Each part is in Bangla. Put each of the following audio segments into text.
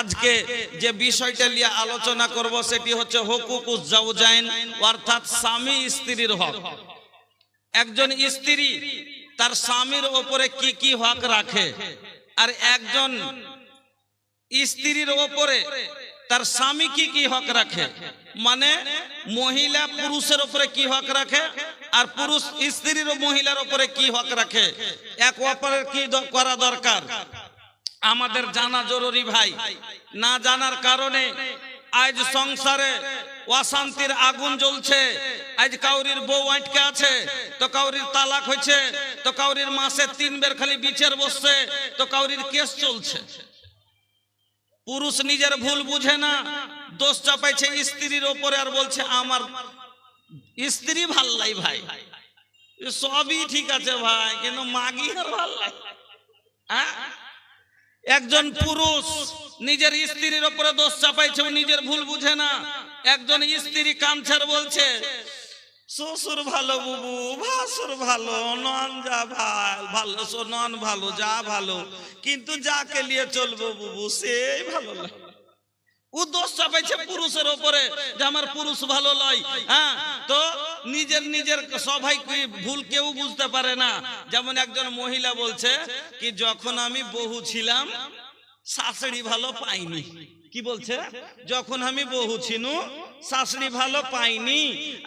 আজকে যে বিষয়টা নিয়ে আলোচনা করব সেটি হচ্ছে হুকুকুজ জাওজাইন, অর্থাৎ স্বামী স্ত্রীর হক। একজন স্ত্রী তার স্বামীর উপরে কি কি হক রাখে, আর একজন স্ত্রীর উপরে তার স্বামী কি কি হক রাখে। মানে মহিলা পুরুষের উপরে কি হক রাখে, আর পুরুষ স্ত্রীর ও মহিলার উপরে কি হক রাখে, এক অপরের কি করা দরকার আমাদের জানা জরুরি ভাই। না জানার কারণে আজ সংসারে অশান্তির আগুন জ্বলছে। আজ কাউরির বউ আটকে আছে, তো কাউরির তালাক হয়েছে, তো কাউরির মাসে 3 বের খালি বিচার বসছে, তো কাউরির কেস চলছে। পুরুষ নিজের ভুল বুঝে না, দোষ চাপাইছে স্ত্রীর ওপরে, আর বলছে আমার স্ত্রী ভাল লাই ভাই। সবই ঠিক আছে ভাই, কিন্তু মাগি আর ভাল লাই। একজন পুরুষ নিজের স্ত্রীর উপরে দোষ চাপাইছে, নিজের ভুল বুঝে না। একজন স্ত্রী কামছার বলছে শ্বশুর ভালো বুবু, ভাসুর ভালো, নন যা ভালো, নন ভালো, যা ভালো, কিন্তু যাকে নিয়ে চলবো বুবু সেই ভালো লাগে। ও দোষ চাপাইছে পুরুষের উপরে যে আমার পুরুষ ভালো লয়। হ্যাঁ, তো নিজের সবাই ভুল কেউ বুঝতে পারে না। যেমন একজন মহিলা বলছে কি যখন আমি বহু ছিলাম শাশুড়ি ভালো পাইনি। কি বলছে? যখন আমি বহু ছিনু শাশুড়ি ভালো পাইনি,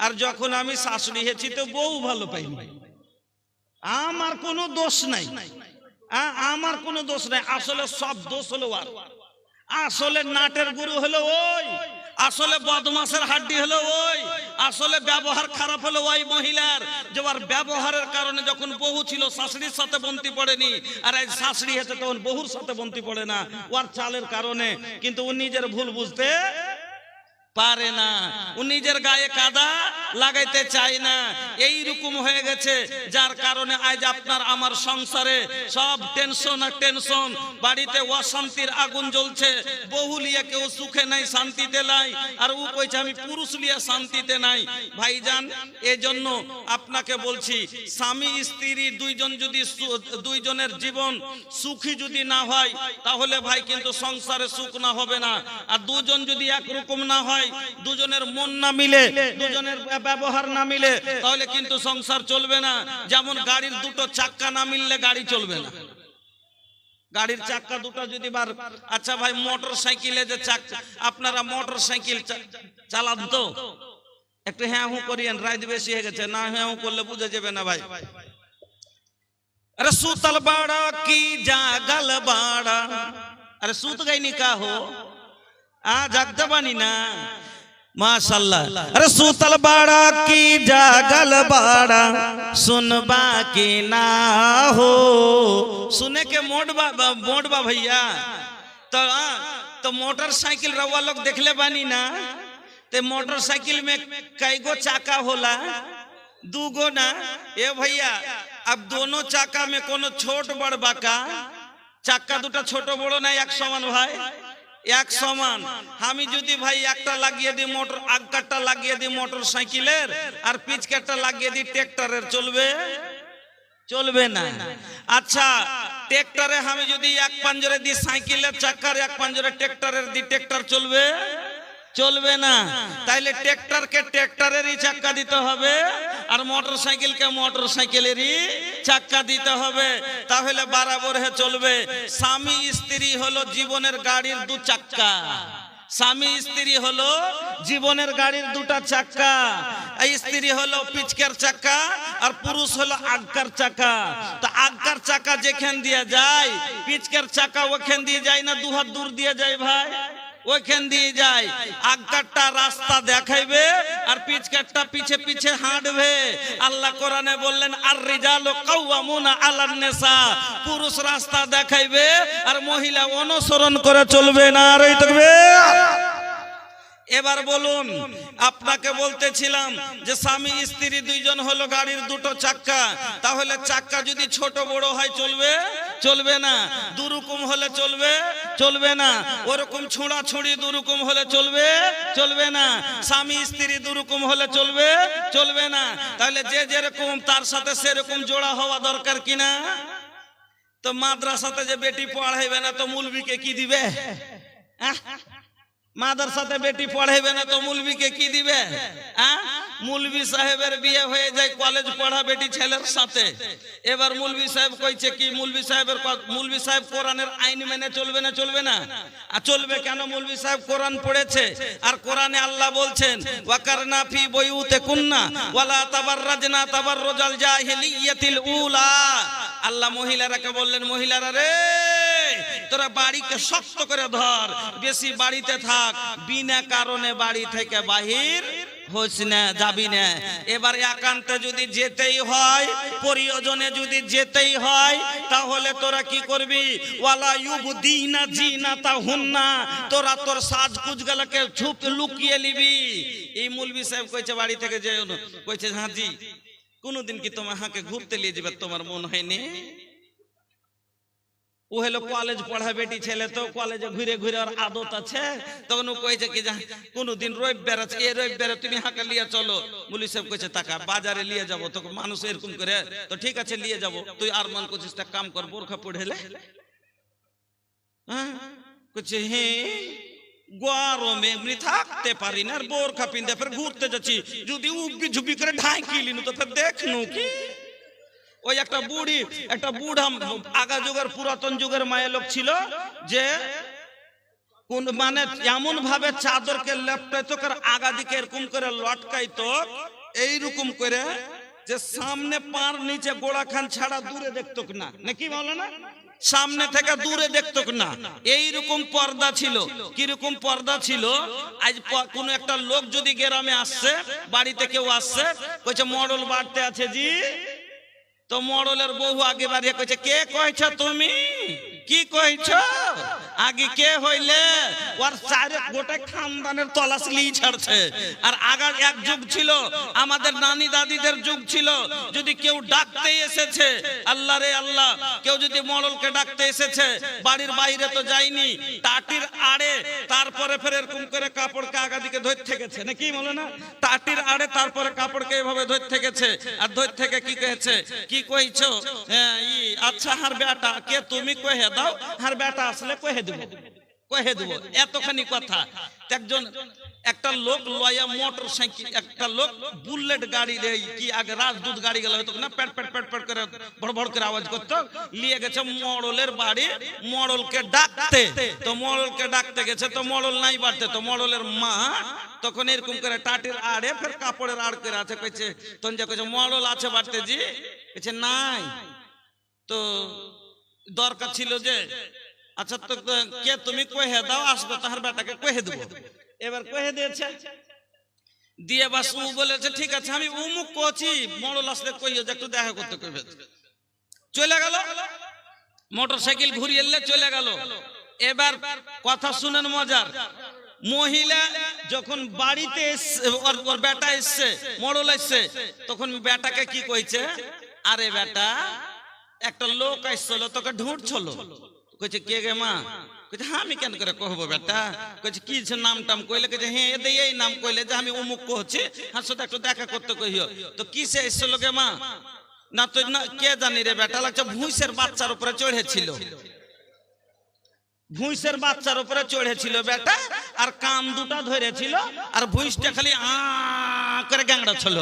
আর যখন আমি শাশুড়ি হয়েছি তো বউ ভালো পাইনি। আমার কোনো দোষ নাই, আমার কোনো দোষ নাই। আসলে সব দোষ হলো আর, আসলে নাটের গুরু হলো ওই, আসলে বদমাশের হাড্ডি হলো ওই, আসলে ব্যবহার খারাপ হলো ওই মহিলার। যে ওর ব্যবহারের কারণে যখন বহু ছিল শাশুড়ির সাথে বন্তি পড়েনি, আর আজ শাশুড়ি হয়েছে তখন বহুর সাথে বন্তি পড়ে না, ওর চালের কারণে। কিন্তু ও নিজের ভুল বুঝতে পারে না, ও নিজের গায়ে কাদা লাগাইতে চায় না। এই রকম হয়ে গেছে, যার কারণে আজ আপনার আমার সংসারে সব টেনশন আর টেনশন, বাড়িতে অশান্তির আগুন জ্বলছে। বহু লিয়া কেউ সুখে নাই, শান্তিতে নাই, আর ও কইছে আমি পুরুষ লিয়া শান্তিতে নাই। ভাইজান, এজন্য আপনাকে বলছি, স্বামী স্ত্রী দুইজনের জীবন সুখী যদি না হয়, তাহলে ভাই কিন্তু সংসারে সুখ না হবে না। আর দুজন যদি একরকম না হয়, দুজনের মন না মিলে, দুজনের ব্যবহার না মিলে, তাহলে কিন্তু সংসার চলবে না। যেমন গাড়ির দুটো চাক্কা না মিললে গাড়ি চলবে না। গাড়ির চাক্কা দুটো যদি আচ্ছা ভাই, মোটর সাইকেলে যে চাক্কা, আপনারা মোটর সাইকেল চালান তো একটু হ্যাঁ হু করিয়েন, রাত বেশি হয়ে গেছে, না হ্যাঁ হু করলে বুঝে যাবে না ভাই। अरे सूतल बाड़ा की जागल बाड़ा, अरे सूत गई निका हो जागते बानी ना, माशाल्लाह। अरे सूतल बाड़ा की जागल बाड़ा सुनबा की ना हो, सुने के मोड़बा भैया। तो मोटरसाइकिल रवा लोग देखले बानी ना, ते मोटरसाइकिल में कई गो चाका होला, 2 गो ना। ए भैया, अब दोनों चाका में कोनो छोट बड़ बाका, चाक्का दुटा ছোট বড় না, এক সমান ভাই, এক সমান। আমি যদি ভাই একটা লাগিয়ে দিই মোটর, আগকারটা লাগিয়ে দিই মোটর সাইকেলের, আর পিছকারটা লাগিয়ে দিই ট্রাক্টরের, চলবে? চলবে না। আচ্ছা, ট্রাক্টরে আমি যদি এক পাঞ্জরে দিই সাইকেলের চাকার, এক পাঞ্জরে ট্রাক্টরের দিই, ট্রাক্টর চলবে? চলবে না। তাইলে ট্রাক্টরকে ট্রাক্টরেরই চাক্কা দিতে হবে, আর মোটর সাইকেলকে মোটর সাইকেলেরই চাক্কা দিতে হবে, তাহলে বরাবর হয়ে চলবে। স্বামী স্ত্রী হলো জীবনের গাড়ির 2 চাক্কা। স্বামী স্ত্রী হলো জীবনের গাড়ির 2টা চাক্কা। স্ত্রী হলো পিছকার চাক্কা, আর পুরুষ হলো আগকার চাক্কা। তো আগকার চাক্কা যেখান দিয়ে যায়, পিছকার চাক্কা ওখান দিয়ে যায় না, 2 হাত দূর দিয়ে যায় ভাই, ওইখান দিয়ে যায়। আগকারটা রাস্তা দেখাইবে, আর পিছকারটা পিছে পিছে হাঁটবে। আল্লাহ কোরআনে বললেন আর রিজালু কাওয়ামুনা আলান নিসা, পুরুষ রাস্তা দেখাইবে আর মহিলা অনুসরণ করে চলবে না। আর এই তাকবীর। এবার বলুন, আপনাকে বলতেছিলাম যে স্বামী স্ত্রী দুইজন হলো গাড়ির 2টো চাক্কা, তাহলে চাক্কা যদি ছোট বড় হয় চলবে? চলবে না। 2 রকম হলে চলবে? চলবে না। ওরকম ছোঁড়া ছুঁড়ি 2 রকম হলে চলবে? চলবে না। স্বামী স্ত্রী 2 রকম হলে চলবে? চলবে না। তাহলে যে যেরকম তার সাথে সেরকম জোড়া হওয়া দরকার কিনা? তো মাদ্রাসাতে যে বেটি পড়াইবে না, তো মৌলবীকে কি দিবে? মাদ্রাসাতে বেটি পড়াইবে না তো মুলবিকে কি দিবে? মুলবি সাহেবের বিয়ে হয়ে যায় কলেজ পড়া বেটি ছেলের সাথে। এবার মুলবি সাহেব কইছে কি, মুলবি সাহেব কোরআনের আইন মেনে চলবে না? চলবে না। আর চলবে কেন? মুলবি সাহেব কোরআন পড়েছে, আর কোরআনে আল্লাহ বলছেন ওয়াকারনা ফি বুয়ুতিকুন্না ওয়ালা তাবাররাজনা তাবাররুজাল জাহিলিয়াতিল উলা। আল্লাহ মহিলারাকে বললেন, মহিলারা রে তোরা বাড়িকে শক্ত করে ধর, বেশি বাড়িতে থাক, বিনা কারণে বাড়ি থেকে বাহির হোস না, যাবি না। এবার একান্তে যদি যেতেই হয়, প্রয়োজনে যদি যেতেই হয়, তাহলে তোরা কি করবি? ওয়ালা ইউবদিনা জিনাতাহুন্না, তোরা তোর সাজগুজগুলোকে ছুপ লুকিয়ে নিবি। এই মুলবি সাহেব কইছে বাড়ি থেকে যে কইছে, হাজি কোনদিন কি তোমার হাঁকে ঘুরতে নিয়ে যাবে তোমার মন হয়নি? ও হলো কলেজ পড়া বেটি ছেলে, তো কলেজে ঘুরে ঘুরে ওর আদত আছে। তখন ও কইছে কি কোনদিন রবিবার আছে, এই রবিবারে তুমি হাঁকা লিয়ে চলো। মুলি সাহেব কইছে টাকা বাজারে নিয়ে যাবো, তো মানুষ এরকম করে, তো ঠিক আছে নিয়ে যাবো। তুই আর মান করছিস, তা কাম কর, বোরখা পড়েলে। হ্যাঁ কইছে হ্যাঁ গরমে এমনি থাকতে পারি না, আর বোরখা পিনতে ফের ঘুরতে যাচ্ছি, যদি উবি ঝুবি করে ঢাকি লিনু তো ফের দেখনু কি। ওই একটা বুড়া আগা যুগের পুরাতন যুগের মায়ের লোক ছিল, যে কোন মানে এমন ভাবে চাদরকে লেপটাইতো, আগা দিকে এরকম করে লটকাইতো এইরকম করে, যে সামনে পার নিচে গোড়া খান ছাড়া দূরে দেখতো না, নাকি বলো না? সামনে থেকে দূরে দেখতো না, এইরকম পর্দা ছিল। কিরকম পর্দা ছিল? আজ কোন একটা লোক যদি গ্রামে আসছে, বাড়িতে কেউ আসছে, কইছে মডল বাড়তে আছে জি, তো মডলের বহু আগে বাড়িয়ে কইছে, কে কইছ তুমি? কি কইছ? আগে কে হইলে? ওর চারে গোটা খানদানের তলাশ লি ছাড়ছে। আর আগার এক যুগ ছিল, আমাদের নানি দাদিদের যুগ ছিল, যদি কেউ ডাকতে এসেছে, আল্লাহ রে আল্লাহ, কেউ যদি মডলকে ডাকতে এসেছে, বাড়ির বাইরে তো যায়নি, টাটির আড়ে তারপরে ফের এরকম করে কাপড়কে আগা দিকে ধরে থেকেছে, নাকি বলে না? টাটির আড়ে তারপরে কাপড়কে এভাবে ধরে থেকেছে, আর ধরে থেকে কি কয়েছে, কি কইছো? আচ্ছা হার বেটা কে তুমি কহে দাও, হার বেটা আসলে কহে দেব, কহে দেব, এতখানি কথা। একজন একটা লোক লয়া মোটর সাইকেল, একটা লোক বুলেট গাড়ি কি আগে রাজদূত গাড়ি গেল হতো না, প্যাট প্যাট প্যাট প্যাট করে বড় বড় করে আওয়াজ করতো, নিয়ে গেছে মডলের বাড়ি মডলকে ডাকতে। তো মডলকে ডাকতে গেছে, তো মডল নাই বাড়তে, তো মডলের মা তখন এরকম করে টাটির আড়ে ফের কাপড়ের আড় করে আছে, কইছে তখন যা কইছে মডল আছে বাড়তে জি, কইছে নাই, তো দরকার ছিল যে, আচ্ছা তো কে তুমি কহে দাও, আসবে তাহার বেটাকে কহে দেবো। এবার কহে দিয়েছে, দিয়ে বাস ও বলেছে ঠিক আছে আমি উমুক কছি, মডল আসলে কইও যে একটু দেখা করতে কইবে। চলে গেল, মোটর সাইকেল ঘুরিয়ে এলে চলে গেল। এবার কথা শুনেন মজার, মহিলা যখন বাড়িতে ওর বেটা এসছে, মডল এসছে, তখন বেটাকে কি কইছে, আরে বেটা একটা লোক আসছিল তোকে ঢুঁড়ছিল। কইছে কে গে মা? কইছে হ্যাঁ আমি কেন করে কহবো বেটা? কইছে কি নাম টাম কইলে? কইছে হ্যাঁ এদে এই নাম কইলে যে আমি অমুক কহছি, হ্যাঁ সাথে একটু দেখা করতে কইও। তো কিসে এসছিল গে মা? না তো না কে জানি রে বেটা, লাগছে ভুঁইসের বাচ্চার উপরে চড়েছিল, ভুঁইসের বাচ্চার উপরে চড়েছিল বেটা, আর কান দুটা ধরেছিল, আর ভুঁইসটা খালি আ করে গ্যাংড়া ছিল।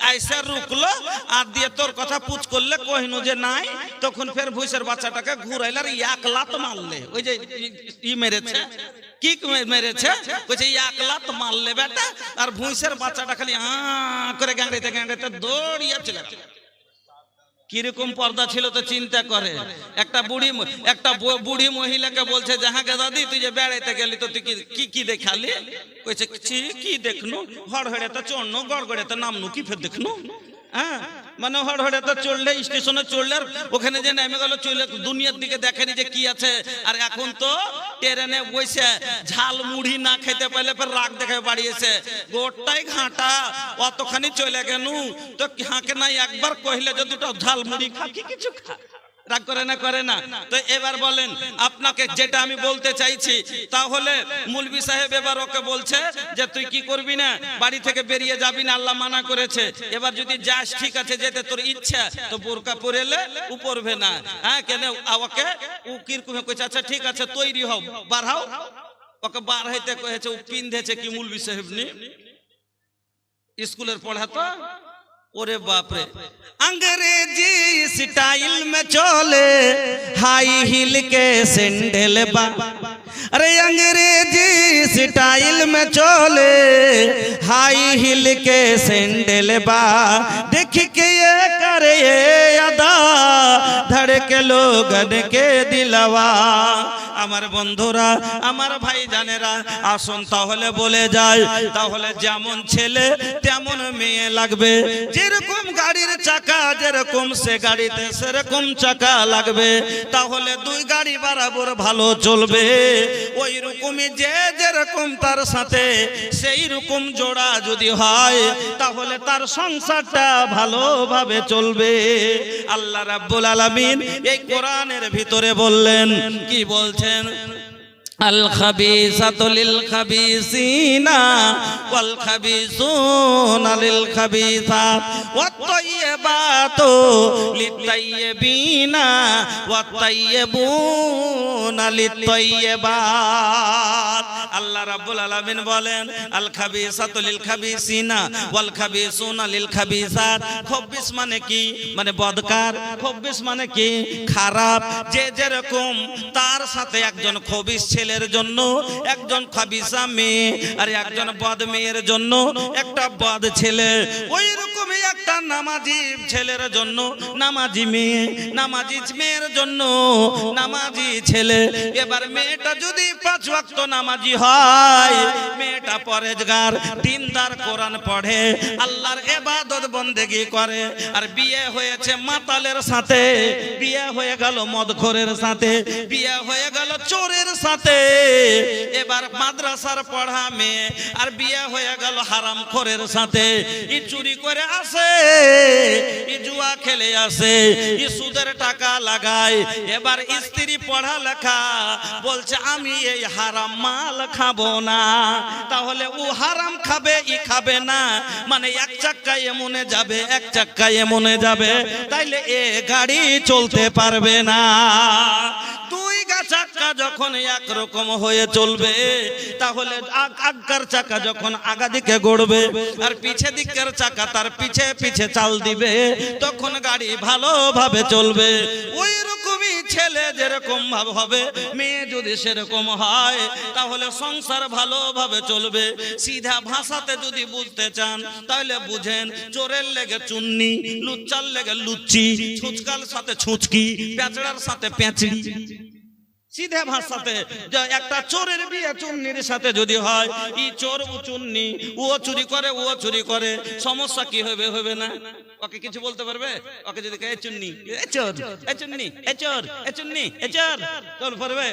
আইসা রুকলো, আর দিয়ে তোর কথা পুছ করলে কহিনু যে নাই, তখন ফের ভুঁইসের বাচ্চাটাকে ঘুরাইলে আর এক লাত মারলে। ওই যে ই মেরেছে, কি মেরেছে, কইছে এক লাত মারলে বেটা, আর ভুঁইসের বাচ্চাটা খালি আ করে গ্যাংড়াইতে গ্যাংড়াইতে দৌড়িয়ে চলে গেল। কিরকম পর্দা ছিল তো চিন্তা করে। একটা বুড়ি মহিলাকে বলছে জাহাঙ্গে দাদি তুই যে বেড়াইতে গেলি তো তুই কি কি দেখালি? কইছে কি দেখনু, হড়হড়েতে চড়নু, গড়গড়েতে নামনু, কি ফের দেখনু। হ্যাঁ মানে হড়হড়েতে চড়লে, স্টেশনে চড়লে, আর ওখানে যে নেমে গেল, চলে দুনিয়ার দিকে দেখেনি যে কি আছে। আর এখন তো ট্রেনে বসে ঝাল মুড়ি না খেতে পারলে ফের রাগ দেখে বাড়িয়েছে, গোটাই ঘাটা অতখানি চলে গেনু। তো হাঁকে নাই একবার কহিলে যে দুটো ঝাল মুড়ি খা, কি কিছু খা, রাগ করে না, করে না। তো এবার বলেন আপনাকে যেটা আমি বলতে চাইছি, তাহলে মুলবি সাহেব এবার ওকে বলছে যে তুই কি করবি না, বাড়ি থেকে বেরিয়ে যাবি না, আল্লাহ মানা করেছে। এবার যদি যাস ঠিক আছে, যেতে তোর ইচ্ছা, তো বোরকা পরেলে ও পরবে না। হ্যাঁ কেন ওকে ও কিরকম কইছে, আচ্ছা ঠিক আছে তৈরি হও, বাড়াও। ওকে বার হইতে কয়েছে, ও পিন্ধেছে কি মুলবি সাহেব নি স্কুলের পড়া তো। ওরে বাপরে, अंग्रेजी स्टाइल में चले हाई हिल के सैंडल बा। अरे अंग्रेजी स्टाइल में चले हाई हिल के सैंडल बा। देख के ये करे ये अदा धड़के लोगन के दिलवा। আমার বন্ধুরা, আমার ভাই জানেরা, আসুন তাহলে বলে যায়, তাহলে যেমন ছেলে তেমন মেয়ে লাগবে। যেরকম গাড়ির চাকা যেরকম সে গাড়িতে সেরকম চাকা লাগবে। তাহলে দুই গাড়ি বরাবর ভালো চলবে। ওই রকমই যে যেরকম তার সাথে সেই রকম জোড়া যদি হয় তাহলে তার সংসারটা ভালোভাবে চলবে। আল্লাহ রাব্বুল আলামিন এই কোরআনের ভিতরে বললেন, কি বলছেন? আল খাবিসাতু লিল খাবিসিনা ওয়াল খাবিসুনা লিল খাবিসাত ওয়াত তাইয়্যিবাতু লিত তাইয়্যিবিনা ওয়াত তাইয়্যিবুনা লিত তাইয়্যিবাত। আল্লাহ রাব্বুল আলামিন বলেন, আল খাবিসাতু লিল খাবিসিনা ওয়াল খাবিসুনা লিল খাবিসাত। খবিস মানে কি? মানে বদকার। খবিস মানে কি? খারাপ। যে যেরকম তার সাথে একজন খবিস ছেলের জন্য একজন খাবিসা মেয়ে, আর একজন বদ মেয়ের জন্য একটা বদ ছেলে। ওই রকমই একটা নামাজি ছেলের জন্য নামাজি মেয়ে, নামাজি মেয়ের জন্য নামাজি ছেলে। এবার মেয়েটা যদি 5 ওয়াক্ত নামাজি হয়, মেয়েটা পরেজগার দিনদার, কোরআন পড়ে, আল্লাহর ইবাদত বন্দেগী করে, আর বিয়ে হয়েছে মাতালের সাথে, বিয়ে হয়ে গেল মদখোরের সাথে, বিয়ে হয়ে গেল চোরের সাথে। এবার মাদ্রাসার পড়া মেয়ে আর বিয়ে হয়ে গেল হারামখোরের সাথে। ই চুরি করে আসে, ই জুয়া খেলে আসে, ই সুদের টাকা লাগায়। এবার স্ত্রী পড়া লেখা বলছে আমি এই হারাম মাল খাবো না। তাহলে ও হারাম খাবে, ই খাবে না, মানে এক চাক্কায় এমনে যাবে, এক চাক্কায় এমনে যাবে, তাইলে এ গাড়ি চলতে পারবে না। দুই চাকা যখন একরকম হয়ে চলবে, তাহলে আগকার চাকা যখন আগা দিকে গড়বে আর পিছে দিকের চাকা তার পিছে পিছে চাল দিবে, তখন গাড়ি ভালোভাবে চলবে। ওই রকমই ছেলে যেরকম ভাবে হবে, মেয়ে যদি সেরকম হয়, তাহলে সংসার ভালোভাবে চলবে। সিধা ভাষাতে যদি বুঝতে চান তাহলে বুঝেন, চোরের লেগে চুন্নি, লুচ্চার লেগে লুচ্চি, ছুচকার সাথে ছুচকি, পেঁচড়ার সাথে পেঁচড়ি। सीधे भाषाते একটা চোরের বিয়ে চুন্নির সাথে যদি হয়, ই চোর ও চুন্নি, ও চুরি করে ও চুরি করে, সমস্যা কি হবে? হবে না? ওকে কিছু বলতে পারবে? ওকে যদি কয় চুন্নি, এ চোর, এ চুন্নি, এ চোর, এ চুন্নি, এ চোর, তোর পারবে?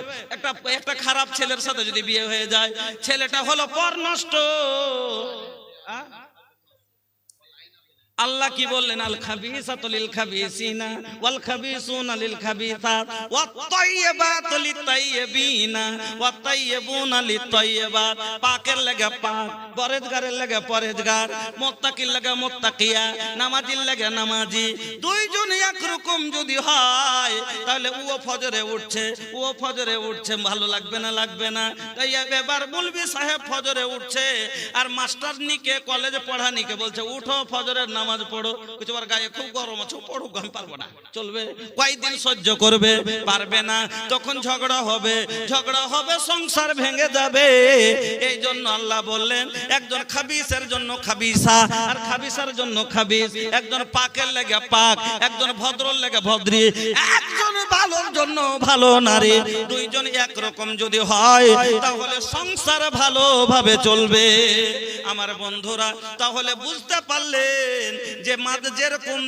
একটা খারাপ ছেলের সাথে যদি বিয়ে হয়ে যায়, ছেলেটা হলো পর নষ্ট। আল্লাহ কি বললেন? আল খাবিসাতু লিল খাবিসিনা ওয়াল খাবিসুনা লিল খাবিসাত ওয়াত তাইয়্যিবাতু লিত তাইয়্যিবিনা ওয়াত তাইয়্যিবুনা লিত তাইয়্যিবাত। পাকের লাগে পাক, পরেজগারের লাগে পরেজগার, মুত্তাকির লাগে মুত্তাকিয়া, নামাজির লাগে নামাজি। দুইজন একরকম যদি হয়, তাহলে ও ফজরে উঠছে, ও ফজরে উঠছে, ভালো লাগবে না? লাগবে না? তাই এবার মৌলভী সাহেব ফজরে উঠছে, আর মাস্টার নিকে কলেজে পড়ানিকে বলছে উঠো ফজরের নামাজ পড়ো। কিছু আর গায়ে খুব গরম আছে, পড়ো, আমি পারবো না। চলবে? কয়দিন সহ্য করবে? পারবে না। তখন ঝগড়া হবে, ঝগড়া হবে, সংসার ভেঙে যাবে। এই জন্য আল্লাহ বললেন, একজন খাবিসের জন্য খাবিসা আর খাবিসার জন্য খাবিস, একজন পাকের লেগে পাক, একজন ভদ্রর লেগে ভদ্রী, একজন ভালোর জন্য ভালো নারী। দুইজন একরকম যদি হয়, তাহলে সংসার ভালোভাবে চলবে। আমার বন্ধুরা, তাহলে বুঝতে পারলেন যে মাদ যেরকম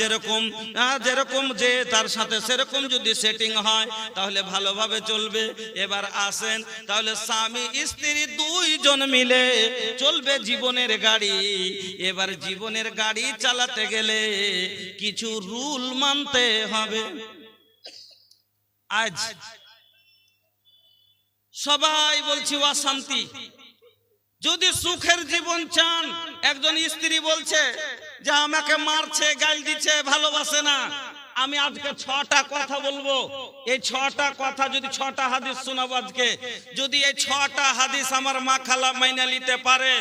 যেরকম যেরকম যে তার সাথে সেরকম যদি সেটিং হয়, তাহলে ভালোভাবে চলবে। এবার আসেন, তাহলে স্বামী স্ত্রী দুইজন মিলে চলবে জীবনের গাড়ি। এবার জীবনের গাড়ি চালাতে গেলে কিছু রুল মানতে হবে। আজ সবাই বলছি অশান্তি। যদি সুখের জীবন চান, একজন স্ত্রী বলছে যে আমাকে মারছে, গাল দিচ্ছে, ভালোবাসে না, আমি আজকে 6টা কথা বলবো। এই 6টা কথা যদি 6টা হাদিস শোনাবো আজকে, যদি এই 6টা হাদিস আমার মা খালা মাইনা নিতে পারে,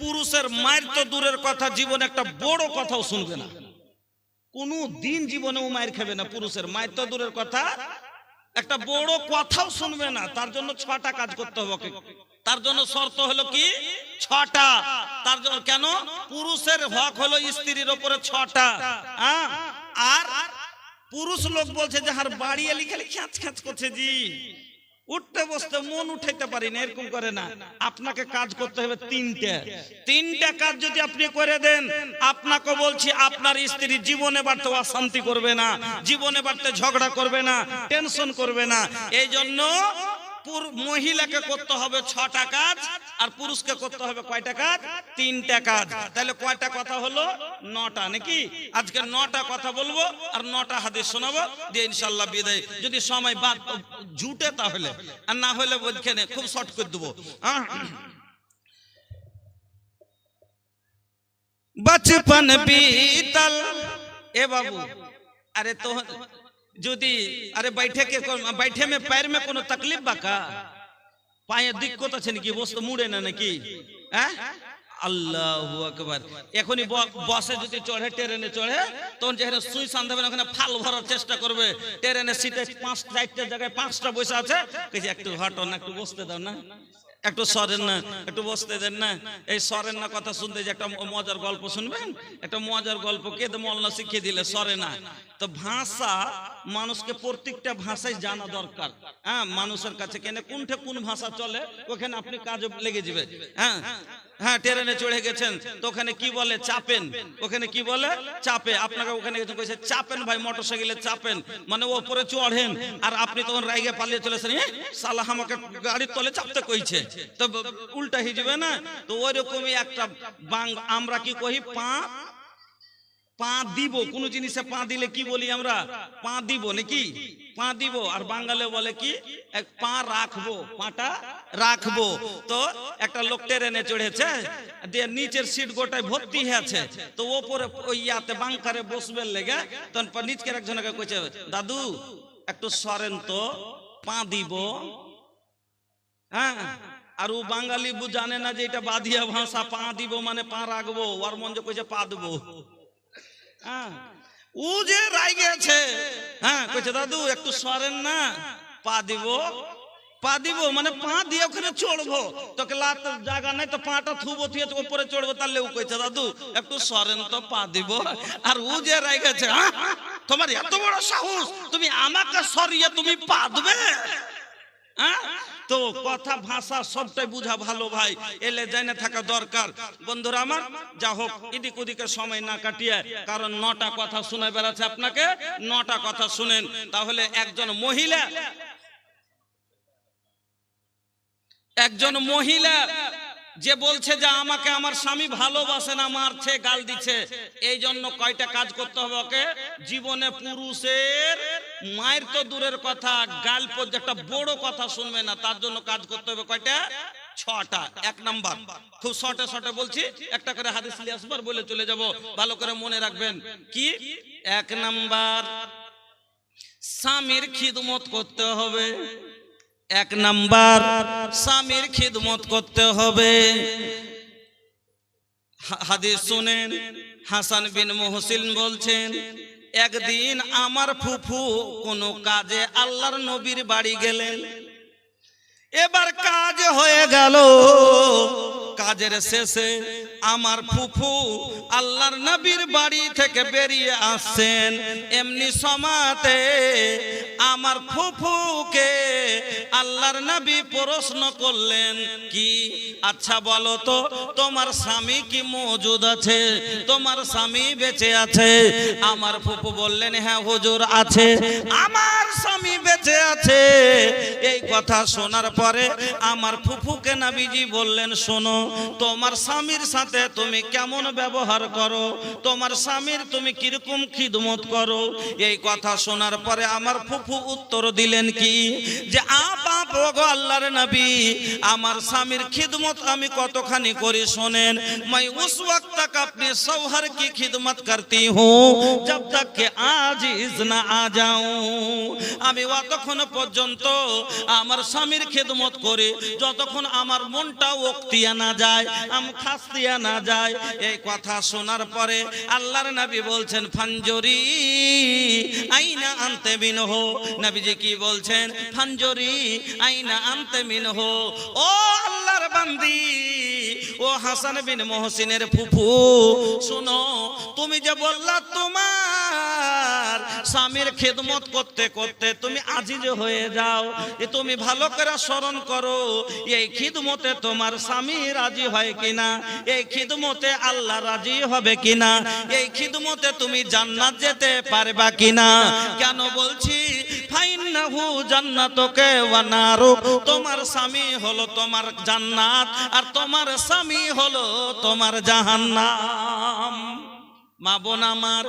পুরুষের মায়ের তো দূরের কথা, জীবনে একটা বড় কথাও শুনবে না, কোনো দিন জীবনেও মায়ের খাবে না। পুরুষের মায়ের তো দূরের কথা, একটা বড় কথাও শুনবে না। তার জন্য 6টা কাজ করতে হবে। তার জন্য শর্ত হলো কি 6টা। তার জন্য কেন? পুরুষের হক হলো স্ত্রীর উপরে 6টা। আর পুরুষ লোক বলছে যে হার বাড়ি এলি খালি খ্যাঁচ খ্যাঁচ করছে, জি উঠতে বসতে মন উঠাইতে পারি না, এরকম করে না। আপনাকে কাজ করতে হবে 3টা কাজ যদি আপনি করে দেন, আপনাকে বলছি আপনার স্ত্রী জীবনে বাড়তে অশান্তি করবে না, জীবনে বাড়তে ঝগড়া করবে না, টেনশন করবে না। এই জন্য মহিলাকে করতে হবে 6টা কাজ, আর পুরুষকে করতে হবে কয়টা কাজ? 3টা কাজ। তাহলে কয়টা কথা হলো? 9টা নাকি? আজকে 9টা কথা বলবো আর 9টা হাদিস শোনাবো, দিয়ে ইনশাআল্লাহ বিদায়। যদি সময় বাদ জুটে তাহলে, আর না হলে ওইখানে খুব শর্ট করে দেবো। बचपन बीतल ए बाबू, अरे तो যদি আরে बैठे में पैर में কোনো तकलीफ বাকা, পায়ে দিক্কত আছে নাকি, বসতে মুড়ে না নাকি? হ্যাঁ, আল্লাহু আকবার। এখনই বসে যদি চড়ে, ট্রেনে চড়ে, তখন যেখানে সুই সান্ধাবে না ওখানে ফাল ভরার চেষ্টা করবে। ট্রেনের সিটে 5টা জায়গায় 5টা বসে আছে, একটু হটো না, একটু বসতে দাও না, একটু সরেন না, একটু বসতে দেন না। এই সরেন না কথা শুনতে যে একটা মজার গল্প শুনবেন, একটা মজার গল্প কে মৌলানা শিখিয়ে দিলে, সরে না। তো ভাষা মানুষকে প্রত্যেকটা ভাষায় জানা দরকার। হ্যাঁ, মানুষের কাছে কেন কোন ভাষা চলে ওখানে আপনি কাজে লেগে যাবে। হ্যাঁ হ্যাঁ, ট্রেনে চড়ে গেছেন তো ওখানে কি বলে? চাপেন। ওখানে কি বলে? চাপে। আপনাকে ওখানে গেছেন কইছে চাপেন ভাই, মোটরসাইকেলে চাপেন, মানে ওপরে চড়েন। আর আপনি তখন রাইগে পালিয়ে চলেছেন, সালা আমাকে গাড়ির তলে চাপতে কইছে, তো উল্টা হয়ে যাবে না? তো ওইরকমই একটা আমরা কি কহি, পা দিব। কোন জিনিসে পা দিলে কি বলি আমরা? পা দিব নাকি? পা দিব। আর বাঙালি বলে কি? পা রাখবো, পাটা রাখবো। তো একটা লোক ট্রেনে চড়েছে, দিয়ে নিচের সিট গোটায় ভর্তি আছে, তো ওপরে ওই ইয়াতে বাংকারে বসবে লেগে, তখন নিচকের একজনকে কইছে, দাদু একটু সরেন তো, পা দিব। হ্যাঁ, আর ও বাঙালি জানে না যে এটা বাদিয়া ভাষা, পা দিব মানে পা রাখবো। ওর মন যে কইছে পা দেবো। হ্যাঁ, ও যে রাগে আছে। হ্যাঁ, কইছে দাদু একটু সরেন না, পা দিব। পা দিব মানে পা দিয়ে ওখানে চড়বো, তোকে লাত জায়গা নাই, তো পাটা থুবো, থুয়ে উপরে চড়বো। তাহলে ও কইছে দাদু একটু সরেন তো, পা দিব। আর ও যে রাগে আছে, তোমার এত বড় সাহস, তুমি আমাকে সরিয়ে তুমি পা দেবে? হ্যাঁ, তো কথা ভাষা সবটাই বুঝা ভালো ভাই, এলে জানা থাকা দরকার। বন্ধুরা আমার, যা হোক এদিক ওদিকে সময় না কাটিয়ে, কারণ 9টা কথা শুনে বেড়াচ্ছে আপনাকে, 9টা কথা শুনেন। তাহলে একজন মহিলা যে বলছে যে আমাকে আমার স্বামী ভালোবাসে না, মারছে, গাল দিচ্ছে, এই জন্য কয়টা কাজ করতে হবে ওকে? জীবনে পুরুষের মায়ের তো দূরের কথা, গাল পর্যন্ত একটা বড় কথা শুনবে না। তার জন্য কাজ করতে হবে কয়টা? 6টা। 1 নাম্বার, খুব শর্টে বলছি, একটা করে হাদিস নিয়ে আসবার বলে চলে যাব, ভালো করে মনে রাখবেন। কি? 1 নাম্বার, স্বামীর খিদমত করতে হবে। 1 নাম্বার, স্বামীর খিদমত করতে হবে। হাদিস শুনেন, হাসান বিন মুহসিন বলছেন, একদিন আমার ফুফু কোনো কাজে আল্লাহর নবীর বাড়ি গেলেন। এবার কাজ হয়ে গেল, কাজের শেষে আমার ফুফু আল্লাহর নবীর বাড়ি থেকে বেরিয়ে আসছেন। এমনি সময়তে আমার ফুফুকে আল্লাহর নবী প্রশ্ন করলেন, কি আচ্ছা বলো তো, তোমার স্বামী কি মওজুদ আছে? তোমার স্বামী বেঁচে আছে? আমার ফুফু বললেন, হ্যাঁ হুজুর আছে, আমার স্বামী বেঁচে আছে। এই কথা শোনার পরে আমার ফুফুকে নবীজি বললেন, শোনো, তোমার স্বামীর সাথে তুমি কেমন ব্যবহার করো, তোমার স্বামীর তুমি কিরকম খিদমত করো। এই কথা শোনার পরে আমার ফুফু উত্তর দিলেন কি, যে আপা গো আল্লাহর নবী, আমার স্বামীর খিদমত আমি কতখানি করি শোনেন। मैं उस वक्त तक अपने शौहर की खिदमत करती हूँ जब तक के आजिज ना आ जाऊं আমি অতক্ষণ পর্যন্ত আমার স্বামীর খিদমত করে যতক্ষণ আমার মনটা ওক্তিয়া না যায় খাস্তিয়া না যায় এই কথা শোনার পরে আল্লাহর নবী বলছেন ফানজরি আইনা আনতে মিনহু নবীজি কি বলছেন ফানজরি আইনা আনতে মিনহু ও আল্লাহর বান্দি ও হাসান বিন মুহসিনের ফুফু শুনো তুমি যে বললা তোমার স্বামীর খিদমত করতে করতে তুমি আজিজ হয়ে যাও এ তুমি ভালো করে স্মরণ করো এই খিদমতে তোমার স্বামী রাজি হয় কিনা এই খিদমতে আল্লাহ রাজি হবে কিনা এই খিদমতে তুমি জান্নাত যেতে পারবা কিনা কেন বলছি ফাইন্নাহু জান্নাতুকে ওয়া নারু তোমার স্বামী হলো তোমার জান্নাত আর তোমার স্বামী হলো তোমার জাহান্নাম মা বোন আমার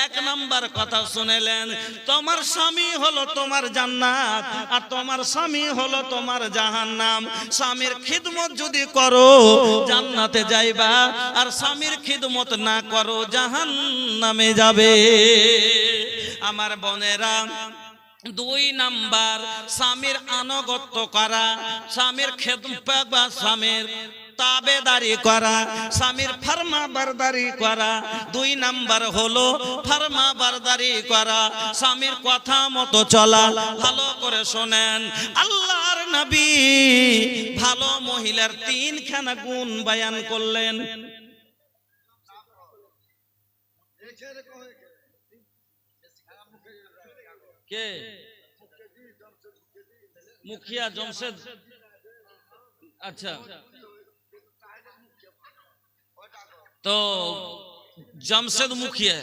এক নাম্বার কথা শুনেলেন তোমার স্বামী হলো তোমার জান্নাত আর তোমার স্বামী হলো তোমার জাহান্নাম স্বামীর খিদমত যদি করো জান্নাতে যাইবা আর স্বামীর খিদমত না করো জাহান্নামে যাবে আমার বোনেরা দুই নাম্বার স্বামীর আনুগত্য করা স্বামীর খেদমত বা স্বামীর তাবেদারি করা স্বামীর ফরমাবরদারি করা দুই নাম্বার হলো ফরমাবরদারি করা স্বামীর কথা মতো চলা ভালো করে শোনেন আল্লাহর নবী ভালো মহিলার তিনখানা গুণ বয়ান করলেন কে মুখিয়া জমশেদ আচ্ছা তো জমশেদ মুখিয়া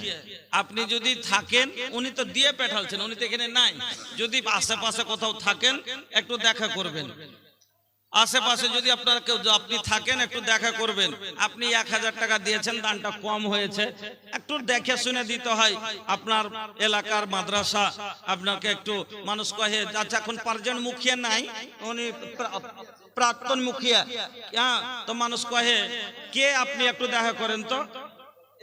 আপনি যদি থাকেন উনি তো দিয়ে পাঠালছেন উনি তো এখানে নাই যদি আশেপাশে কোথাও থাকেন একটু দেখা করবেন আশেপাশে যদি আপনারা কেউ আপনি থাকেন একটু দেখা করবেন আপনি 1000 টাকা দিয়েছেন দানটা কম হয়েছে একটু দেখে শুনে দিতে হয় আপনার এলাকার মাদ্রাসা আপনাকে একটু মানুষ কহে আচ্ছা এখন পারজন মুখিয়া নাই উনি প্রাক্তন মুখিয়া তো মানুষ কহে কে আপনি একটু দেখা করেন তো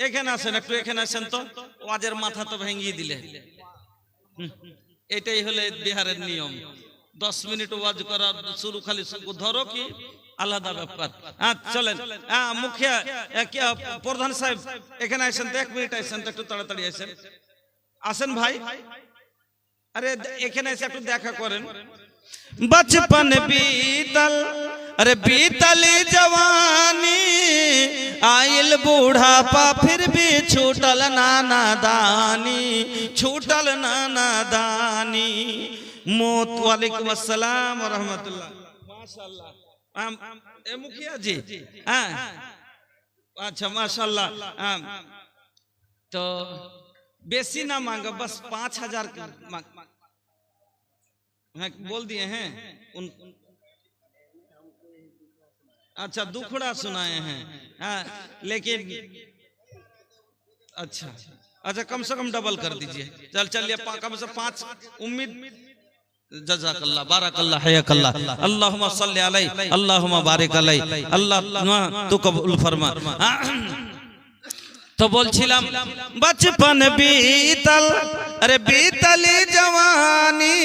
এখানে আসেন একটু এখানে আসেন তো ওয়াজের মাথা তো ভেঙে দিলে এটাই হলো বিহারের নিয়ম 10 মিনিট ওয়াজ করা শুরু খালি ধরো কি আলাদা ব্যাপার চলেন মুখিয়া প্রধান সাহেব এখানে আসেন তো 1 মিনিট আসেন তো একটু তাড়াতাড়ি আসেন আসেন ভাই আরে এখানে এসে একটু দেখা করেন बचपन बीतल अरे बीतली जवानी आयल बूढ़ापा फिर भी छूटल नाना दानी छूटल नाना दानी मौत वालेकुम अस्सलाम व रहमतुल्लाह माशाल्लाह ए मुखिया जी हाँ अच्छा माशाल्लाह तो बेसी ना मांगा बस 5000 बोल दिए हैं अच्छा दुखड़ा सुनाए हैं लेकिन अच्छा अच्छा कम से कम डबल कर दीजिए चलिए कम से 5 उम्मीद जज़ाकल्लाह बारकल्लाह हयकल्लाह अल्लाहुम्मा सल्ली अलैहि अल्लाहुम्मा बारिक अलैहि अल्लाह तू कबूल फरमा तो बोलছিলাম बचपन बीतल अरे बीतली जवानी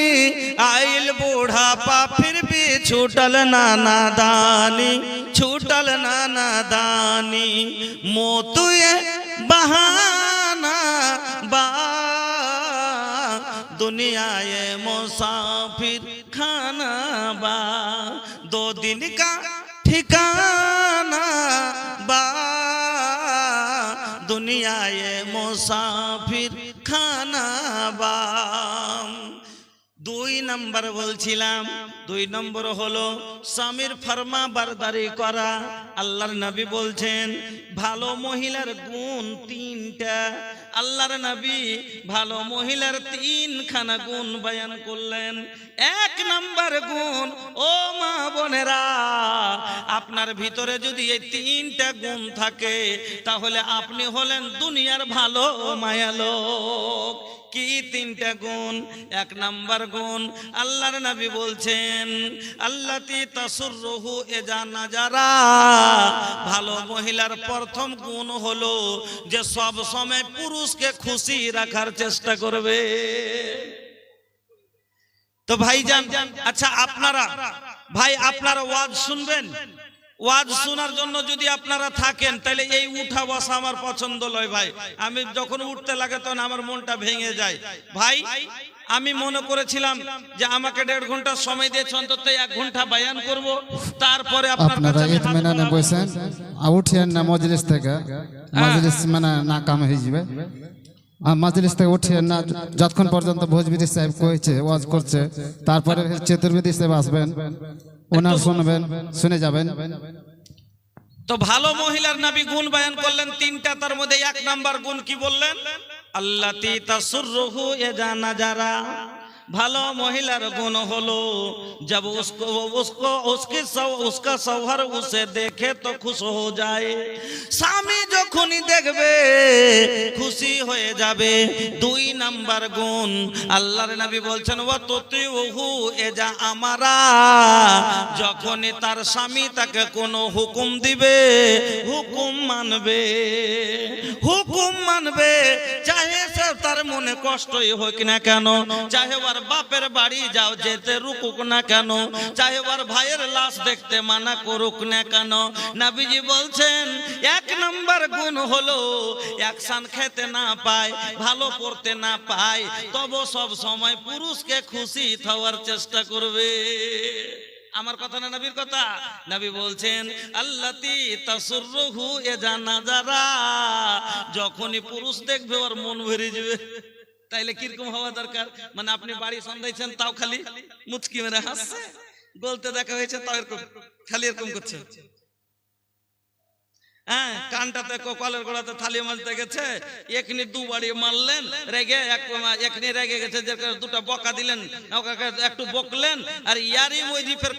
आइल बूढ़ापा फिर भी छूटल नाना दानी छूटल नाना दानी मोतुए बहाना बा दुनिया ये मुसाफिर खाना बा 2 दिन का ठिकाना बा दुनिया ये मुसाफिर खाना बा 2 নম্বর বলছিলাম 2 নম্বর হলো স্বামীর ফরমাবরদারি করা আল্লাহর নবী বলছেন ভালো মহিলার গুণ 3টা আল্লাহর নবী ভালো মহিলার 3খানা গুণ বয়ান করলেন 1 নম্বর গুণ ও মা বোনেরা আপনার ভিতরে যদি এই তিনটা গুণ থাকে তাহলে আপনি হলেন দুনিয়ার ভালো মায়ালোক। কি তিনটা গুণ? এক নাম্বার গুণ আল্লাহর নবী বলছেন আল্লাতি তাসুররুহু ইজা নাজারা, ভালো মহিলার প্রথম গুণ হলো যে সব সময় পুরুষকে খুশি রাখার চেষ্টা করবে। তো ভাইজান, আচ্ছা আপনারা ওয়াজ শুনবেন? ওয়াজ শোনার জন্য যদি আপনারা থাকেন তাহলে এই উঠা বসা আমার পছন্দ নয় ভাই। আমি যখন উঠতে লাগে তখন আমার মনটা ভেঙে যায় ভাই। আমি মনে করেছিলাম যে আমাকে 1.5 ঘন্টা সময় দিয়েছে, অন্তত 1 ঘন্টা বয়ান করব, তারপরে আপনারা ইতমিনানে বসেন। উঠেন না মজলিস থেকে, মজলিস মানে না কাম হয়ে যাবে। মজলিস থেকে উঠেন না যতক্ষণ পর্যন্ত ভোজবিরি সাহেব কইছে ওয়াজ করছে, তারপরে চতুর্বেদী সাহেব আসবেন, ওনার শুনবেন, শুনে যাবেন। তো ভালো মহিলার নবী গুণ বয়ান করলেন তিনটা, তার মধ্যে 1 নাম্বার গুণ কি বললেন? আল্লাতি তাসুররুহু ইজা নাজারা। ভালো মহিলার গুণ হলো जब उसका शौहर उसे देखे तो खुश हो जाए। স্বামী যখনই দেখবে খুশি হয়ে যাবে। 2 নাম্বার গুণ আল্লাহর নবী বলছেন ওয়া তুতিউহু ইজা আমারা, যখনই তার স্বামী তাকে কোনো হুকুম দিবে হুকুম মানবে। হুকুম মানবে, চাহে সে তার মনে কষ্টই হোক না কেন, চাহে ওর বাপের বাড়ি যাও যেতে রুকুক না কেন, চাহে ওর ভাইয়ের লাশ দেখতে মানা করুক না কেন। নবীজি বলছেন 1 নাম্বার গুণ হলো অ্যাকশন খেতে না পায়, ভালো পড়তে না পায়, তবু সব সময় পুরুষকে খুশি হওয়ার চেষ্টা করবে। আমার কথা না নবীর কথা? নবী বলছেন আল্লাতি তাসুররুহু ইজা নাজারা, যখনই পুরুষ দেখবে ওর মন ভরে যাবে। তাইলে কিরকম হওয়া দরকার? মানে আপনি বাড়ি সন্ধাইছেন তাও খালি মুচকি মেরে হাসছে, বলতে দেখা হয়েছে তাও এরকম খালি এরকম করছে। হ্যাঁ, কানটাতে কলের গোড়াতে থালি মারতে গেছে, এখনি 2 বাড়ি মারলেন, রেগে এখনি রেগে গেছে, যে 2টা বকা দিলেন, ওকে একটু বকলেন, আর ইয়ারই ওইদি ফের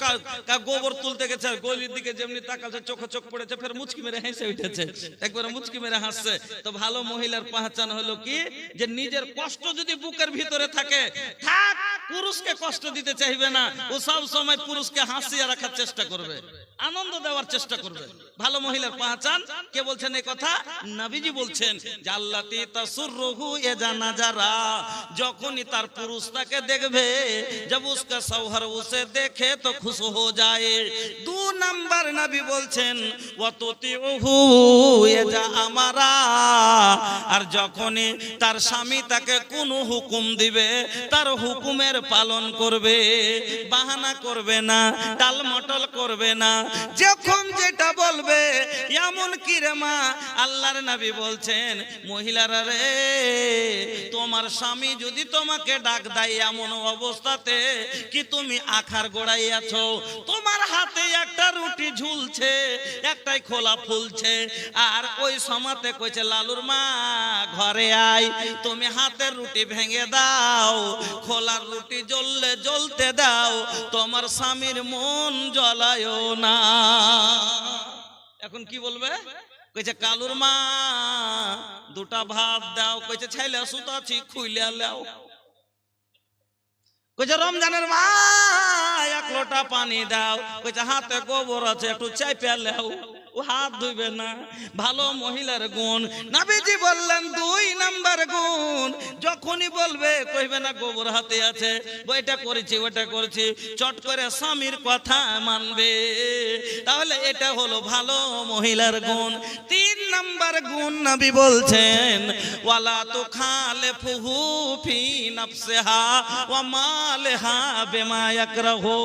গোবর তুলতে গেছে, গলির দিকে যেমনি তাকাচ্ছে চোখে চোখ পড়েছে, ফের মুচকি মেরে হেসে উঠেছে, একবার মুচকি মেরে হাসছে। তো ভালো মহিলার পহচান হলো কি, যে নিজের কষ্ট যদি বুকের ভিতরে থাকে, থাক, পুরুষকে কষ্ট দিতে চাইবে না, ও সব সময় পুরুষকে হাসিয়ে রাখার চেষ্টা করবে, আনন্দ দেওয়ার চেষ্টা করবে। ভালো মহিলার পহচান কে বলছেন এই কথা? নবীজি বলছেন জাল্লাতি তাসুররুহু ইজা নাজারা, যখনই তার পুরুষ তাকে দেখবে, जब उसका शौहर उसे देखे तो खुश हो जाए। 2 নাম্বার নবী বলছেন ওয়া তুতিউহু ইজা আমারা, আর যখনই তার স্বামী তাকে কোনো হুকুম দিবে তার হুকুমের পালন করবে, বাহানা করবে না, টালমটল করবে না, যখন যেটা বলবে। এমন কি রে মা, আল্লাহর নবী বলছেন মহিলারা রে, তোমার স্বামী যদি তোমাকে ডাক দেয় এমন অবস্থাতে কি তুমি আখার গোড়ায় আছো, তোমার হাতে একটা রুটি ঝুলছে, একটাই খোলা ফুলছে, আর ওই সময়তে কইছে লালুর মা ঘরে আয়, তুমি হাতের রুটি ভেঙে দাও, খোলার রুটি জ্বললে জ্বলতে দাও, তোমার স্বামীর মন জ্বলায়ও না। এখন কি বলবে? কইছে কালুর মা 2টা ভাত দাও, কইছে ছাইলে সুতাছি খুইলে লাও, কইছে রমজানের মা 1 লোটা পানি দাও, কইছে হাতে গোবর আছে একটু চাইপে লাও, ও হাত ধুইবে না। ভালো মহিলার গুণ নবীজি বললেন 2 নাম্বার গুণ, যখনই বলবে কইবে না গোবর হাতে আছে, বইটা করেছি ওটা করেছি, চট করে স্বামীর কথা মানবে। তাহলে এটা হলো ভালো মহিলার গুণ। 3 নাম্বার গুণ নবী বলছেন ওয়ালা তুখালিফুহু ফি নাফসিহা ওয়া মালহা বিমা ইয়াকরাহু।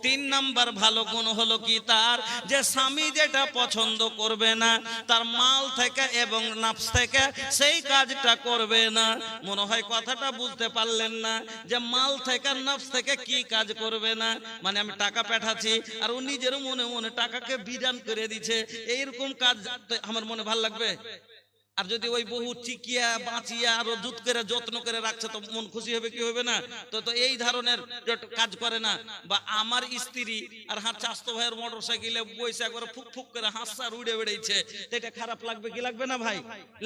3 নাম্বার ভালো গুণ হলো কি তার, যে স্বামী যেটা পছন্দ করবে না তার মাল থেকে এবং নফস থেকে সেই কাজটা করবে না। মনে হয় কথাটা বুঝতে পারলেন না, যে মাল থেকে নফস থেকে কি কাজ করবে না, মানে আমি টাকা পাঠাচ্ছি আর ও নিজের মনে মনে টাকাকে বিধান করে দিচ্ছে, এইরকম কাজ আমার মনে ভালো লাগবে? আর যদি ওই বহু চিকিয়া বাঁচিয়া আরো জুত করে যত্ন করে রাখছে তো মন খুশি হবে কি হবে না? তো তো এই ধরনের কাজ করে না। বা আমার স্ত্রী আর হাত চাস্তো ভাইয়ের মোটর সাইকেলে বসে একবার ফুক ফুক করে হাঁসার উড়ে বেড়েছে, তো এটা খারাপ লাগবে কি লাগবে না ভাই?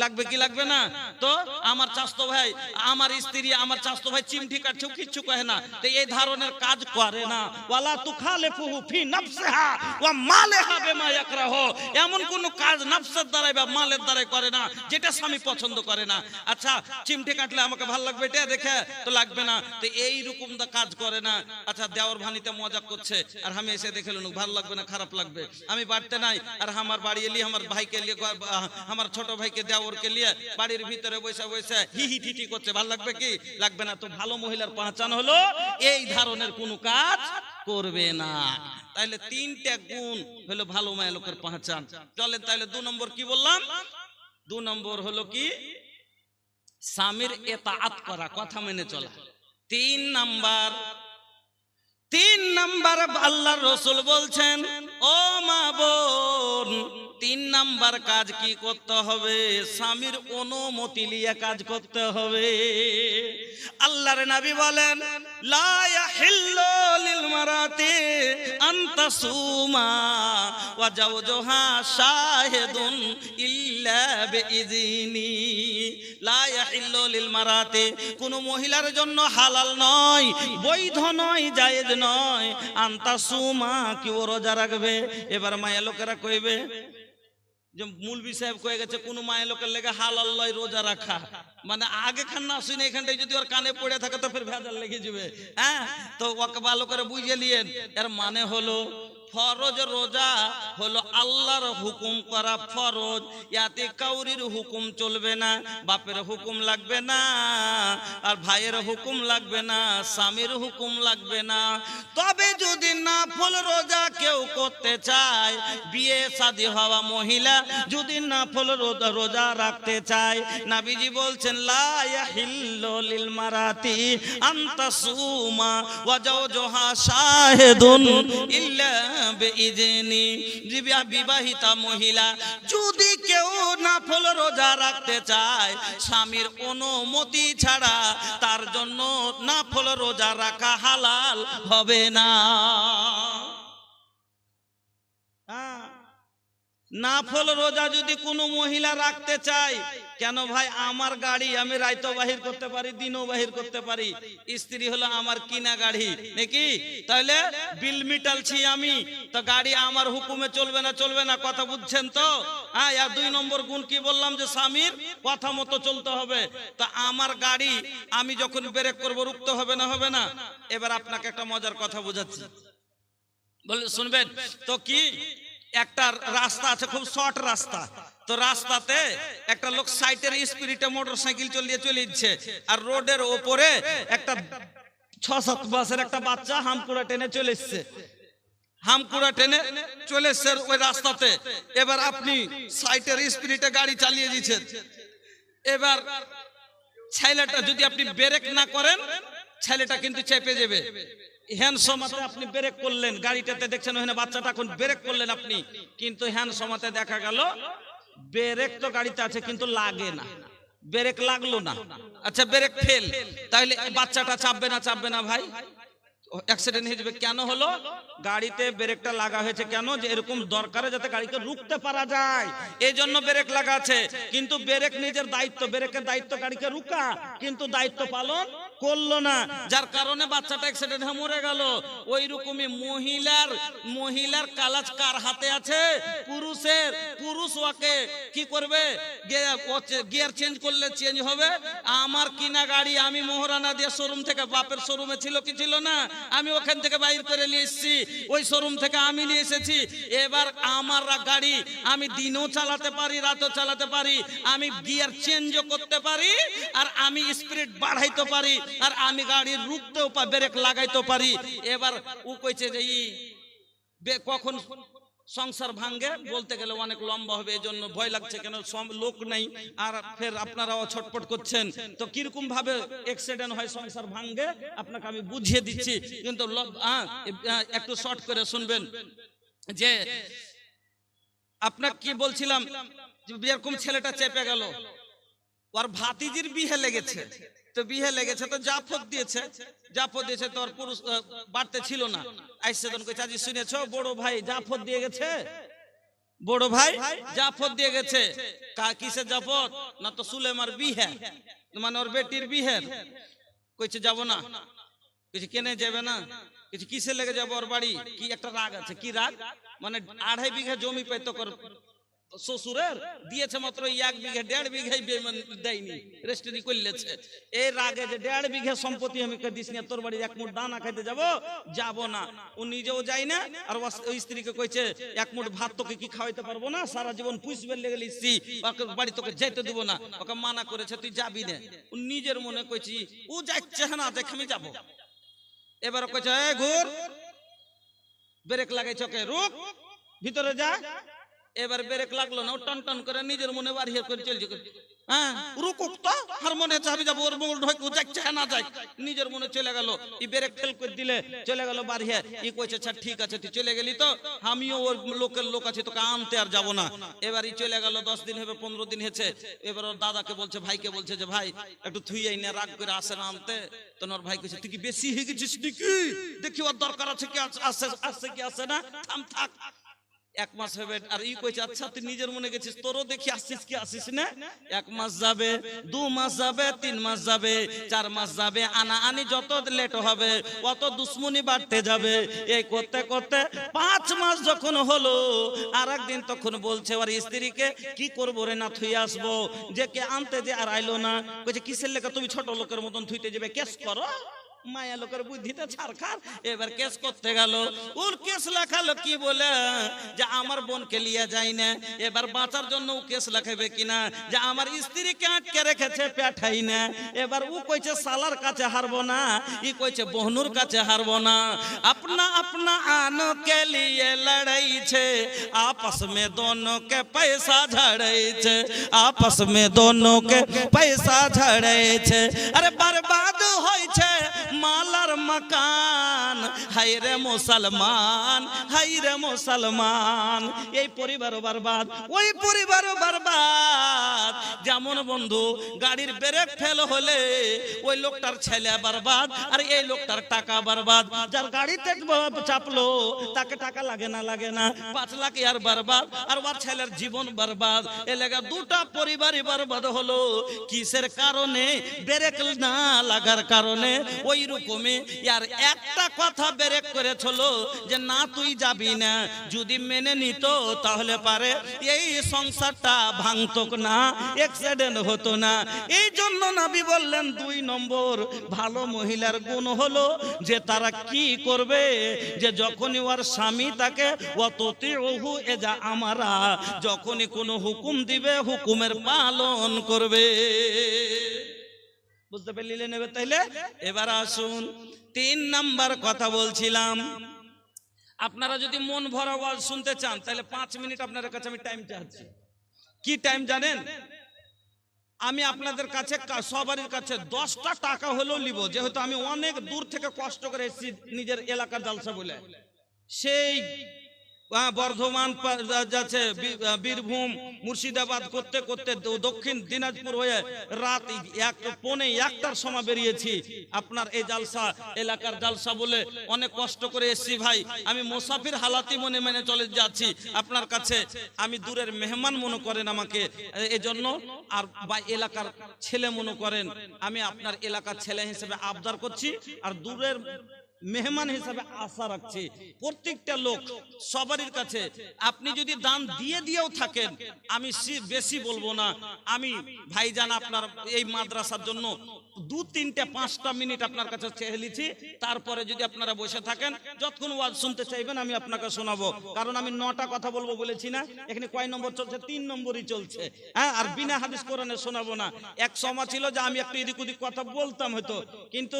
লাগবে কি লাগবে না? তো আমার চাস্তো ভাই, আমার স্ত্রী, আমার চাস্তো ভাই চিমটি কাটছে, কিচ্ছু কহে না, তো এই ধরনের কাজ করে না। ওয়ালা তুখালিফুহু ফি নাফসিহা ওয়া মালিহা বিমা ইয়াকরাহু, এমন কোন কাজ নফসের দ্বারাই বা মালের দ্বারাই করে না যেটা স্বামী পছন্দ করে না। আচ্ছা চিমটি কাটলে আমাকে ভালো লাগবে এটা দেখে তো লাগবে না, তো এই রকম দা কাজ করে না। আচ্ছা দেওর ভানিতে মজা করছে আর আমি এসে দেখে লুন ভালো লাগবে না খারাপ লাগবে, আমি বাড়তে নাই আর আমার বাড়ি এলি আমার ভাইকে লিয়ে আমার ছোট ভাইকে দেওরকে লিয়ে বাড়ির ভিতরে বসে বসে হি হি টি টি করছে, ভালো লাগবে কি লাগবে না? তো ভালো মহিলার পহচান হলো এই ধরনের কোনো কাজ করবে না। তাইলে তিনটা গুণ হলো ভালো মায়া লোকের পহচান। চলেন তাইলে 2 নম্বর কি বললাম? 2 নম্বর হলো কি স্বামীর ইতাআত করা, কথা মেনে চলা। 3 নাম্বার আল্লাহর রাসূল বলছেন ও মা বোন, 3 নাম্বার কাজ কি করতে হবে? স্বামীর অনুমতি নিয়ে কাজ করতে হবে। আল্লাহর নবী বলেন লা ইয়াহিল্লু লিল মারাতি আন তাসুমা ওয়া জাওজুহা শাহিদুন ইল্লা বিইযনি। লা ইয়াহিল্লু লিল মারাতি, কোন মহিলার জন্য হালাল নয়, বৈধ নয়, জায়েজ নয় আন তাসুমা কি ও রোজা রাখবে। এবার মায়া লোকেরা কইবে যে মৌলভী সাহেব কয়ে গেছে কোন মায়ের লোকের লেগে হালাল লয় রোজা রাখা, মানে আগে খান না শুনে এখানটায় যদি ওর কানে পড়ে থাকে তো ফের ভেজাল লেগে যাবে। হ্যাঁ, তো ওকে ভালো করে বুঝে নিয়েন। এর মানে হলো ফরজ রোজা হলো আল্লাহর হুকুম করা ফরজ, ইয়াতে কাউরির হুকুম চলবে না, বাপের হুকুম লাগবে না, আর ভাইয়ের হুকুম লাগবে না, স্বামীর হুকুম লাগবে না। তবে যদি নাফল রোজা কেউ করতে চায়, বিয়ে শাদী হওয়া মহিলা যদি নাফল রোজা রাখতে চায়, নবীজি বলছেন লা ইয়াহিল্লু লিল মারাতি আন তাসুমা ওয়া জাওজুহা শাহিদুন ইল্লা বিইযনি। বিবাহিতা মহিলা যদি কেউ নাফল রোজা রাখতে চায়, স্বামীর অনুমতি ছাড়া তার জন্য নাফল রোজা রাখা হালাল হবে না। নাফল রোজা যদি কোনো মহিলা রাখতে চায়, কেন ভাই আমার গাড়ি আমি রাইতো বাহির করতে পারি, দিনও বাহির করতে পারি, স্ত্রী হলো আমার কিনা গাড়ি নাকি, তাহলে বিল মিটালছি আমি, তো গাড়ি আমার হুকুমে চলবে না, চলবে না, কথা বুঝছেন তো? হ্যাঁ, আর 2 নম্বর গুণ কি বললাম যে স্বামীর কথা মতো চলতে হবে। তো আমার গাড়ি আমি যখন ব্রেক করবো রুখতে হবে না, হবে না? এবার আপনাকে একটা মজার কথা বোঝাচ্ছি, বলে শুনবেন তো। কি একটা রাস্তা আছে, খুব শর্ট রাস্তা, তো রাস্তাতে একটা লোক সাইটের স্পিডে মোটর সাইকেল চলিয়ে চলে যাচ্ছে, আর রোডের ওপরে একটা 6-7 বছরের একটা বাচ্চা হামকুড়া টেনে চলে এসছে, হামকুড়া টেনে চলে এসছে ওই রাস্তাতে। এবার আপনি সাইটের স্পিডে গাড়ি চালিয়ে দিচ্ছেন, এবার ছেলেটা যদি আপনি ব্রেক না করেন, ছেলেটা কিন্তু চেপে যাবে। হ্যান্ড সমাতে আপনি ব্রেক করলেন, গাড়িটাতে দেখছেন ওখানে বাচ্চাটা এখন ব্রেক করলেন আপনি, কিন্তু হ্যান্ড সমাতে দেখা গেল ব্রেক তো গাড়িতে আছে কিন্তু লাগে না, ব্রেক লাগলো না। আচ্ছা ব্রেক ফেল, তাহলে বাচ্চাটা চাপবে না, চাপবে না ভাই? অ্যাক্সিডেন্ট হয়ে যাবে। কেন হলো? গাড়িতে ব্রেকটা লাগা হয়েছে কেন? যে এরকম দরকারে যাতে গাড়িকে রুখতে পারা যায়, এই জন্য ব্রেক লাগা আছে। কিন্তু ব্রেক নিজের দায়িত্ব, ব্রেকের দায়িত্ব গাড়িকে রুকা, কিন্তু দায়িত্ব পালন করলো না, যার কারণে বাচ্চাটা অ্যাক্সিডেন্ট হয়ে মরে গেল। ওই রকমই মহিলার কালাজ কার হাতে আছে? পুরুষের। পুরুষ ওকে কি করবে? গিয়ার চেঞ্জ করলে চেঞ্জ হবে। আমার কিনা গাড়ি আমি মোহরানা দিয়ে শোরুম থেকে, বাপের শোরুমে ছিল কি ছিল না, আমি ওখান থেকে বাইর করে নিয়ে এসেছি, ওই শোরুম থেকে আমি নিয়ে এসেছি। এবার আমার গাড়ি আমি দিনও চালাতে পারি, রাতও চালাতে পারি, আমি গিয়ার চেঞ্জও করতে পারি, আর আমি স্পিড বাড়াইতে পারি, আর আমি গাড়ির রুখতেও ব্রেক লাগাইতে পারি। এবার ও কইছে যে কখন সংসার ভাঙ্গে, বলতে গেলে অনেক লম্বা হবে, এই জন্য ভয় লাগছে, কেন লোক নেই, আর ফের আপনারাও ছটপট করছেন। তো কিরকম ভাবে অ্যাক্সিডেন্ট হয়, সংসার ভাঙ্গে, আপনাকে আমি বুঝিয়ে দিচ্ছি, কিন্তু একটু শর্ট করে শুনবেন। যে আপনাকে কি বলছিলাম, এরকম ছেলেটা চেপে গেল, ওর ভাতিজির বিয়ে লেগেছে, তো বিয়ে লেগেছে তো জাফত দিয়েছে তো ওর পুরুষ বাড়তে ছিল না। আইসে তখন কইছে আজি শুনেছো বড় ভাই জাফত দিয়ে গেছে, বড় ভাই জাফত দিয়ে গেছে। কিসের জাফত? না তো সুলেমার বিয়ে, মানে ওর বেটির বিয়ে। কইছে যাব না। কিছু কেনে যাবে না, কিছু কিসে লেগে যাবো, ওর বাড়ি কি একটা রাগ আছে। কি রাগ? মানে 2.5 বিঘা জমি পাইতো শ্বশুরের, দিয়েছে মাত্র 1 বিঘা, 1.5 বিঘাই দেয়নি, রেস্টরি করলেছে। এই রাগে যে 1.5 বিঘা সম্পত্তি আমি দিস না, তোর বাড়ি এক মুঠ দানা খাইতে যাব না। ও নিজেও যায় না, আর ওই স্ত্রীকে কইছে 1 মুঠ ভাত তোকে কি খাওয়াইতে পারবো না, সারা জীবন পুষবেন লেগে লিখছি, ওকে বাড়ি তোকে যেতে দেবো না, ওকে মানা করেছে তুই যাবি না। ও নিজের মনে কইছি ও যাচ্ছে না, দেখ আমি যাবো। এবার কইছে এ ঘুর, ব্রেক লাগাই চকে, রুক, ভিতরে যা। এবার ব্রেক লাগলো না, ও টান টান করে নিজের মনে বাড়িয়ে করে চলছে। হ্যাঁ রুকুক তো, আর মনে চাবি যাবো, ওর বগল ঢোক যাচ্ছে না যায়, নিজের মনে চলে গেল। ই ব্রেক ফেল করে দিলে চলে গেল বাড়িয়ে। ই কইছে আচ্ছা ঠিক আছে তুই চলে গেলি তো, আমিও ওর লোকের লোক আছে, তোকে আনতে আর যাবো না। এবার ই চলে গেল, 10 দিন হবে, 15 দিন হয়েছে। এবার ওর দাদাকে বলছে, ভাইকে বলছে যে ভাই একটু থুইয়াই না, রাগ করে আসে না আনতে। তো ওর ভাই কইছে তুই কি বেশি হয়ে গেছিস নাকি, দেখি ওর দরকার আছে কি আসছে কি আসে না, থাম থাক। 1 মাস হবে, আর ই কইছে আচ্ছা তুই নিজের মনে গেছিস, তোরও দেখি আসছিস কি আসিস না। 1 মাস যাবে, 2 মাস যাবে, 3 মাস যাবে, 4 মাস যাবে, আনা আনি যত লেট হবে অত দুশ্মনী বাড়তে যাবে। এই করতে করতে 5 মাস যখন হলো, আর একদিন তখন বলছে ওর স্ত্রীকে কি করবো রে, না থুই আসবো, যে কে আনতে যে আর আইলো না। কইছে কিসের লেখা তুমি ছোট লোকের মতন থুইতে যাবে, কেস করো, মায়া লোকের বুদ্ধিতে ছাড়খার। এবার কেস করতে গেল, ওর কেস লেখালো কি বলে যে আমার বোনকে লিয়ে যায় না। এবার বাঁচার জন্য ও কেস লেখাবে কিনা যে আমার স্ত্রীকে আটকে রেখেছে পেঠাই না। এবার ও কইছে সালার কাছে হারবো না, ই কইছে বহনুর কাছে হারবো না। अपना अपना आनो के लिए लड़ाई छे, आपस में दोनों के पैसा झड़े छे, आपस में दोनों के पैसा झड़े छे। अरे बर्बाद होय छे मालार मकान, हाय रे मुसलमान, हाय रे मुसलमान। এই পরিবারও বরবাদ, ওই পরিবারও বরবাদ। যেমন বন্ধু গাড়ির ব্রেক ফেল হলে ওই লোকটার ছেলে বরবাদ, আর এই লোকটার টাকা বরবাদ। যার গাড়িতে চাপলো তাকে টাকা লাগে না 5 লাখ আর বরবাদ, আর ওর ছেলের জীবন বরবাদ। এ লাগা দুটা পরিবারই বরবাদ হলো কিসের কারণে? ব্রেক না লাগার কারণে। ওই রকমই আর একটা কথা ব্রেক করেছিল যে না তুই যাবি না, যদি মেনে নিত তাহলে পারে এই সংসারটা ভাঙতো না, অ্যাক্সিডেন্ট হতো না। এই জন্য নবী বললেন 2 নম্বর ভালো মহিলার গুণ হলো যে তারা কি করবে, যে যখনই ওর স্বামী তাকে ওয়াতুতিউহু এজা আমারা, যখনই কোনো হুকুম দিবে হুকুমের পালন করবে। বুঝতে পারলে নেবে তাইলে? এবার আসুন 3 নাম্বার কথা বলছিলাম। আপনারা যদি মন ভরা ওয়াজ শুনতে চান তাহলে 5 মিনিট আপনাদের কাছে আমি টাইম চাচ্ছি। কি টাইম জানেন? আমি আপনাদের কাছে সবারই কাছে 10টা টাকা হলেও নিব, যেহেতু আমি অনেক দূর থেকে কষ্ট করে এসেছি নিজের এলাকার জালসা বলে। সেই বর্ধমান যাচ্ছে, বীরভূম, মুর্শিদাবাদ করতে করতে দক্ষিণ দিনাজপুর হয়ে রাত 1:45টার সময় বেরিয়েছি আপনার এই জালসা এলাকার জালসা বলে। অনেক কষ্ট করে এসেছি ভাই, আমি মুসাফির হালাতি মনে চলে যাচ্ছি আপনার কাছে। আমি দূরের মেহমান মনে করেন আমাকে, এজন্য আর বা এলাকার ছেলে মনে করেন। আমি আপনার এলাকার ছেলে হিসেবে আবদার করছি, আর দূরের মেহমান হিসাবে আশা রাখছি প্রত্যেকটা লোক সবারই কাছে। আপনি যদি দান দিয়েও থাকেন, আমি বেশি বলবো না। আমি ভাইজান আপনার এই মাদ্রাসার জন্য 2, 3, 5টা মিনিট আপনার কাছে চেয়ে নিচ্ছি। তারপরে যদি আপনারা বসে থাকেন, যতক্ষণ ওয়াজ শুনতে চাইবেন আমি আপনাকে শোনাবো। কারণ আমি 9টা কথা বলবো বলেছি না, এখানে কয় নম্বর চলছে? 3 নম্বরই চলছে। হ্যাঁ, আর বিনা হাদিস কোরআনে শোনাবো না। এক সময় ছিল যে আমি একটু এদিক ওদিক কথা বলতাম হয়তো, কিন্তু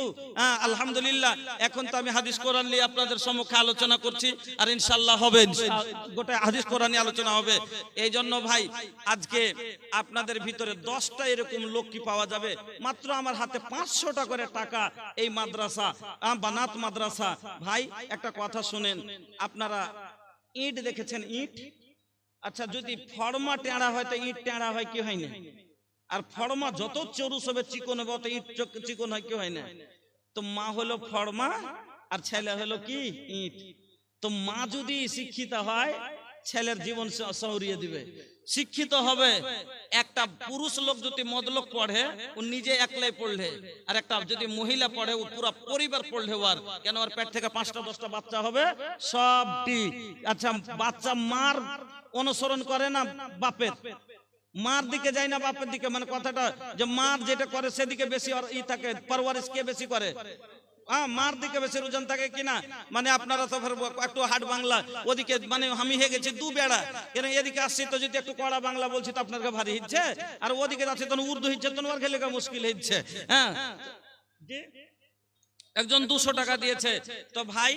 আলহামদুলিল্লাহ এখন তো আমি হাদিস কোরআন নিয়ে আপনাদের সম্মুখে আলোচনা করছি, আর ইনশাআল্লাহ হবে, গোটা হাদিস কোরআন নিয়ে আলোচনা হবে। এই জন্য ভাই আজকে আপনাদের ভিতরে 10টা এরকম লোক কি পাওয়া যাবে? মাত্র আমার হাতে 500টা করে টাকা। এই মাদ্রাসা বানাত মাদ্রাসা। ভাই একটা কথা শুনেন, আপনারা ইট দেখেছেন? ইট আচ্ছা যদি ফর্মা টেঁড়া হয় তো ইট টেঁড়া হয় কি হয় না? আর ফর্মা যত চরুস হবে চিকন হবে অত ইট চিকন হয় কি হয় না? তো মা হলো ফর্মা আর ছেলে হলো কি ইট। তো মা যদি শিক্ষিত হয় ছেলের জীবন সহরিয়ে দিবে। শিক্ষিত হবে একটা পুরুষ লোক যদি মদলোক পড়ে ও নিজে একলাই পড়লে, আর একটা যদি মহিলা পড়ে ও পুরো পরিবার পড়লে ওর কেন ওর পেট থেকে 5টা 10টা বাচ্চা হবে সবটি। আচ্ছা বাচ্চা মার অনুসরণ করে না বাপের, মার দিকে যায় না বাপের দিকে, মানে কথাটা যে মার যেটা করে সেদিকে বেশি ই থাকে, পরওয়ারিশ কে বেশি করে? মার দিকে বেশি রুজন থাকে কিনা? মানে আপনারা তো একটু হাট বাংলা ওদিকে, মানে আমি হয়ে গেছি দু বেড়া, কেন এদিকে আসছি তো যদি একটু কড়া বাংলা বলছি তো আপনার ভারী হচ্ছে, আর ওদিকে যাচ্ছে তখন উর্দু হচ্ছে তখন আর খেলে মুশকিল হচ্ছে। হ্যাঁ একজন 200 টাকা দিয়েছে, তো ভাই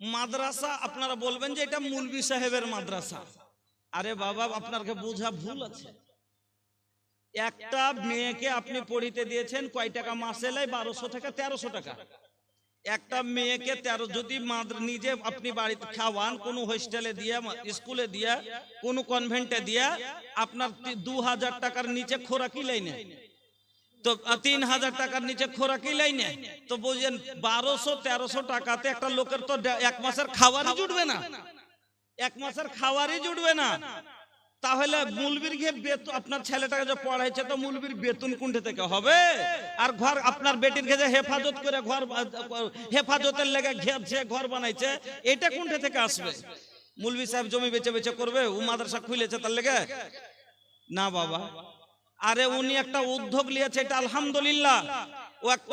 মাদ্রাসা আপনারা বলবেন যে এটা মুলবি সাহেবের মাদ্রাসা। আরে বাবা আপনার বোঝা ভুল আছে। একটা মেয়েকে আপনি পড়িতে দিয়েছেন কয় টাকা মাসে? 1200 থেকে 1300 টাকা। একটা মেয়েকে 13, যদি নিজে আপনি বাড়িতে খাওয়ান, কোনো হোস্টেলে দিয়া, স্কুলে দিয়া, কোনো কনভেন্টে দিয়া, আপনার 2000 টাকার নিচে খোরাকি লাইনে, তো 3000 টাকার নিচে খোরাকি লাইনে, তো বুঝেন 1200-1300 টাকাতে একটা লোকের তো 1 মাসের খাওয়ারই জুটবে না, 1 মাসের খাওয়ারই জুটবে না। তাহলে মুলবির গিয়ে বেতন, আপনার ছেলেটাকে যে পড়াইছে তো মুলবির বেতন কোনটা থেকে হবে? আর ঘর আপনার বেটির যে হেফাজত করে ঘর, হেফাজতের লেগে ঘেরছে ঘর বানাইছে, এটা কোনটা থেকে আসবে? মুলবি সাহেব জমি বেচে বেচে করবে? ও মাদ্রাসা খুলেছে তার লেগে না বাবা। আরে উনি একটা উদ্যোগ নিয়েছে, এটা আলহামদুলিল্লাহ।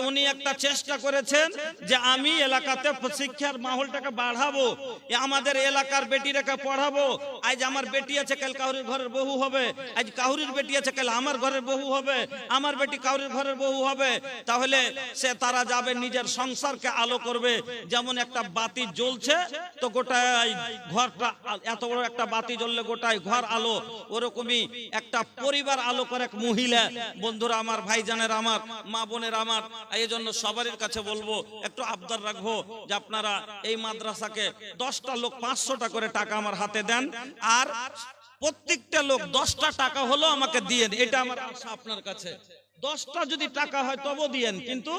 উনি একটা চেষ্টা করেছেন যে আমি এলাকাতে শিক্ষার মাহলটাকে বাড়াবো, আমাদের এলাকার বেটিরাকে পড়াবো। আজ আমার বেটি আছে কাল কাউরির ঘরের বউ হবে, আজ কাউরির বেটি আছে কাল আমার ঘরের বউ হবে, আমার বেটি কাউরির ঘরের বউ হবে। তাহলে সে তারা যাবে নিজের সংসারকে আলো করবে। যেমন একটা বাতি জ্বলছে তো গোটাই ঘরটা, এত বড় একটা বাতি জ্বললে গোটাই ঘর আলো, ওরকমই একটা পরিবার আলো করে এক মহিলা। বন্ধুরা আমার, ভাইজানের আমার, মা বোনের আমার, এই জন্য সবার কাছে বলবো একটু আবদার রাখবো যে আপনারা এই মাদ্রাসাকে 10টা লোক 500 টাকা করে টাকা আমার হাতে দেন, আর প্রত্যেকটা লোক 10টা টাকা হলো আমাকে দিয়ে দেন। এটা আমার আশা আপনার কাছে। 10টা যদি টাকা হয় তবু দিয়েন, কিন্তু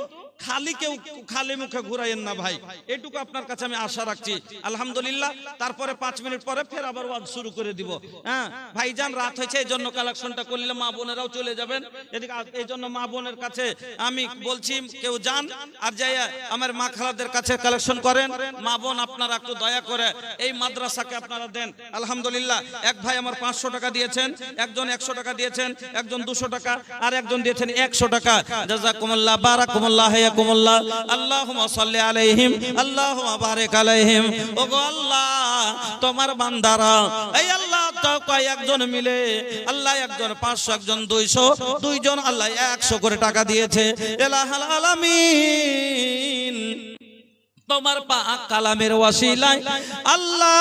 খালি মুখে ঘুরাইয়েন না ভাই, এটুকু আপনার কাছে আমি আশা রাখছি। আলহামদুলিল্লাহ। তারপরে 5 মিনিট পরে ফের আবার ওয়াজ শুরু করে দিব। হ্যাঁ ভাইজান, রাত হয়েছে, এই জন্য কালেকশনটা করলে মা বোনেরাও চলে যাবেন এদিকে। এই জন্য মা বোনের কাছে আমি বলছি কেউ যান আর যাই আমার মা খালাদের কাছে কালেকশন করেন। মা বোন আপনারা একটু দয়া করে এই মাদ্রাসাকে আপনারা দেন। আলহামদুলিল্লাহ। এক ভাই আমার 500 টাকা দিয়েছেন, একজন 100 টাকা দিয়েছেন, একজন 200 টাকা, আর একজন দিয়েছেন 100 টাকা। জাযাকুমুল্লাহ, বারাকুমুল্লাহ, হায়াকুমুল্লাহ, আল্লাহুম্মা সাল্লি আলাইহিম, আল্লাহুম্মা বারিক আলাইহিম। ওগো আল্লাহ, তোমার বান্দারা এই আল্লাহ তো কয়েকজন মিলে আল্লাহ, একজন 500, একজন 200, দুইজন আল্লাহ 100 করে টাকা দিয়েছে। ইলাহুল আলামিন, তোমার পাক কালামের ওয়াসিলায় আল্লাহ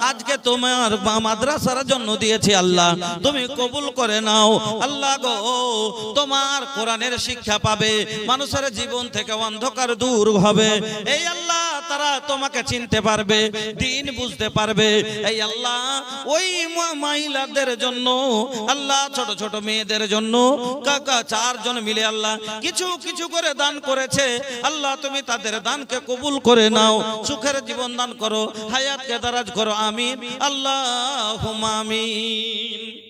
আজকে তোমার মাদ্রাসার জন্য দিয়েছি, আল্লাহ তুমি কবুল করে নাও। আল্লাহ গো, তোমার কোরআনের শিক্ষা পাবে, মানুষের জীবন থেকে অন্ধকার দূর হবে। এই আল্লাহ তারা তোমাকে চিনতে পারবে, দিন বুঝতে পারবে। এই আল্লাহ ওই মহিলাদের জন্য, আল্লাহ ছোট ছোট মেয়েদের জন্য কাকা 4 জন মিলে আল্লাহ কিছু কিছু করে দান করেছে। আল্লাহ তুমি তাদের দানকে কবুল করে নাও, সুখের জীবন দান করো, হায়াতকে দারাজ করো। আমিন, আল্লাহুম্মা আমিন।